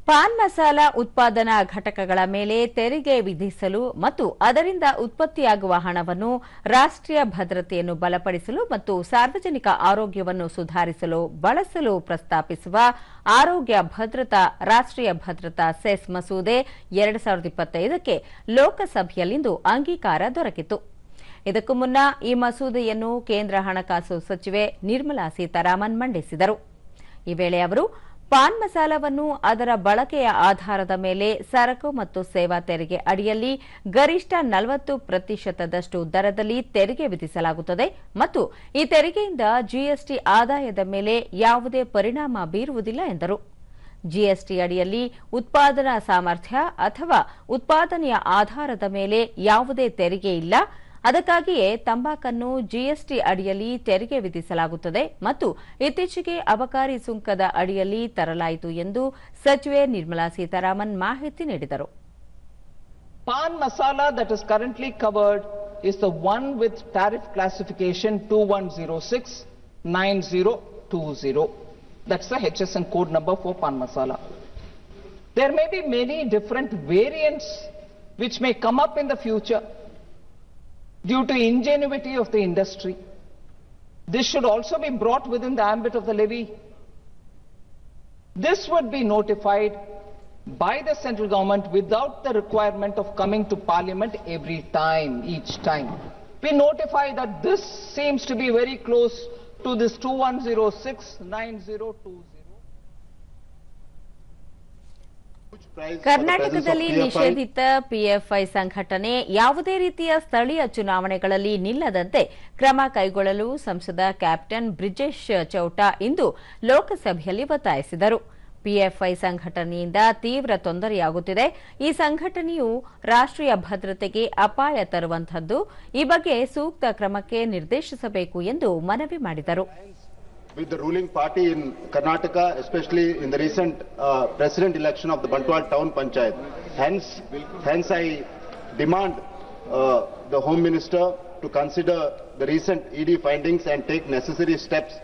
ಪಾನ್ ಮಸಾಲ ಉತ್ಪಾದನಾ ಘಟಕಗಳ ಮೇಲೆ ತೆರಿಗೆ ವಿಧಿಸಲು ಮತ್ತು ಅದರಿಂದ ಉತ್ಪತ್ತಿಯಾಗುವ ಹಣವನ್ನು ರಾಷ್ಟ್ರೀಯ ಭದ್ರತೆಯನ್ನು ಬಲಪಡಿಸಲು ಮತ್ತು ಸಾರ್ವಜನಿಕ ಆರೋಗ್ಯವನ್ನು ಸುಧಾರಿಸಲು ಬಳಸಲು ಪ್ರಸ್ತಾಪಿಸುವ ಆರೋಗ್ಯ ಭದ್ರತಾ ರಾಷ್ಟ್ರೀಯ ಭದ್ರತಾ ಸೆಸ್ ಮಸೂದೆ 2025ಕ್ಕೆ ಲೋಕಸಭೆಯಲ್ಲಿಂದು ಅಂಗೀಕಾರ ದೊರಕಿತು. ಇದಕ್ಕೂ ಮುನ್ನ ಈ ಮಸೂದೆಯನ್ನು ಕೇಂದ್ರ ಹಣಕಾಸು ಸಚಿವೆ ನಿರ್ಮಲಾ ಸೀತಾರಾಮನ್ ಮಂಡಿಸಿದರು. ಈ ವೇಳೆ ಅವರು ಪಾನ್ ಮಸಾಲವನ್ನು ಅದರ ಬಳಕೆಯ ಆಧಾರದ ಮೇಲೆ ಸರಕು ಮತ್ತು ಸೇವಾ ತೆರಿಗೆ ಅಡಿಯಲ್ಲಿ ಗರಿಷ್ಠ 40% ದರದಲ್ಲಿ ತೆರಿಗೆ ವಿಧಿಸಲಾಗುತ್ತದೆ ಮತ್ತು ಈ ತೆರಿಗೆಯಿಂದ ಜಿಎಸ್ಟಿ ಆದಾಯದ ಮೇಲೆ ಯಾವುದೇ ಪರಿಣಾಮ ಬೀರುವುದಿಲ್ಲ ಎಂದರು. ಜಿಎಸ್ಟಿ ಅಡಿಯಲ್ಲಿ ಉತ್ಪಾದನಾ ಸಾಮರ್ಥ್ಯ ಅಥವಾ ಉತ್ಪಾದನೆಯ ಆಧಾರದ ಮೇಲೆ ಯಾವುದೇ ತೆರಿಗೆ ಇಲ್ಲ. ಅದಕ್ಕಾಗಿಯೇ ತಂಬಾಕನ್ನು ಜಿಎಸ್ಟಿ ಅಡಿಯಲ್ಲಿ ತೆರಿಗೆ ವಿಧಿಸಲಾಗುತ್ತದೆ ಮತ್ತು ಇತ್ತೀಚೆಗೆ ಅಬಕಾರಿ ಸುಂಕದ ಅಡಿಯಲ್ಲಿ ತರಲಾಯಿತು ಎಂದು ಸಚಿವೆ ನಿರ್ಮಲಾ ಸೀತಾರಾಮನ್ ಮಾಹಿತಿ ನೀಡಿದರು. Pan masala that is currently covered is the one with tariff classification 2106-9020. That's the HSN code number for pan masala. There may be many different variants which may come up in the future due to ingenuity of the industry. This should also be brought within the ambit of the levy. This would be notified by the central government without the requirement of coming to parliament each time. We notify that this seems to be very close to this 2106-9020. ಕರ್ನಾಟಕದಲ್ಲಿ ನಿಷೇಧಿತ PFI ಸಂಘಟನೆ ಯಾವುದೇ ರೀತಿಯ ಸ್ಥಳೀಯ ಚುನಾವಣೆಗಳಲ್ಲಿ ನಿಲ್ಲದಂತೆ ಕ್ರಮ ಕೈಗೊಳ್ಳಲು ಸಂಸದ ಕ್ಯಾಪ್ಟನ್ ಬ್ರಿಜೇಶ್ ಚೌಟಾ ಇಂದು ಲೋಕಸಭೆಯಲ್ಲಿ ಒತ್ತಾಯಿಸಿದರು. ಪಿಎಫ್ಐ ಸಂಘಟನೆಯಿಂದ ತೀವ್ರ ತೊಂದರೆಯಾಗುತ್ತಿದೆ. ಈ ಸಂಘಟನೆಯು ರಾಷ್ಟ್ರೀಯ ಭದ್ರತೆಗೆ ಅಪಾಯ ತರುವಂತಹದ್ದು. ಈ ಬಗ್ಗೆ ಸೂಕ್ತ ಕ್ರಮಕ್ಕೆ ನಿರ್ದೇಶಿಸಬೇಕು ಎಂದು ಮನವಿ ಮಾಡಿದರು. With the ruling party in Karnataka, especially in the recent president election of the Bantwal town panchayat. Hence I demand the Home Minister to consider the recent ED findings and take necessary steps